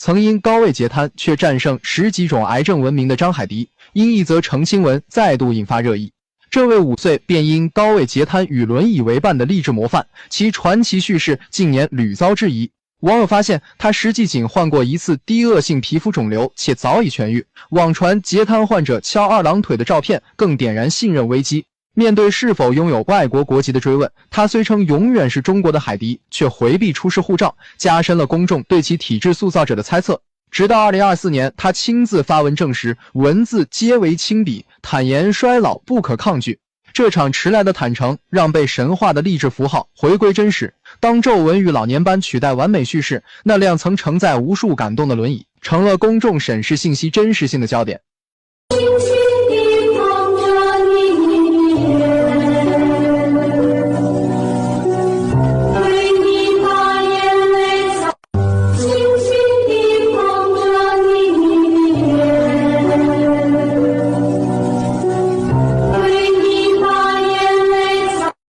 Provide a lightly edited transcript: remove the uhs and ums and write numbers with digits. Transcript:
曾因高位截瘫却战胜10几种癌症闻名的张海迪，因一则澄清文再度引发热议。这位5岁便因高位截瘫与轮椅为伴的励志模范，其传奇叙事近年屡遭质疑。网友发现他实际仅患过一次低恶性皮肤肿瘤，且早已痊愈。网传截瘫患者翘二郎腿的照片更点燃信任危机。面对是否拥有外国国籍的追问，他虽称永远是中国的海迪，却回避出示护照，加深了公众对其体质塑造者的猜测。直到2024年，他亲自发文证实，文字皆为亲笔，坦言衰老不可抗拒。这场迟来的坦诚，让被神化的励志符号回归真实。当皱纹与老年斑取代完美叙事，那辆曾承载无数感动的轮椅，成了公众审视信息真实性的焦点。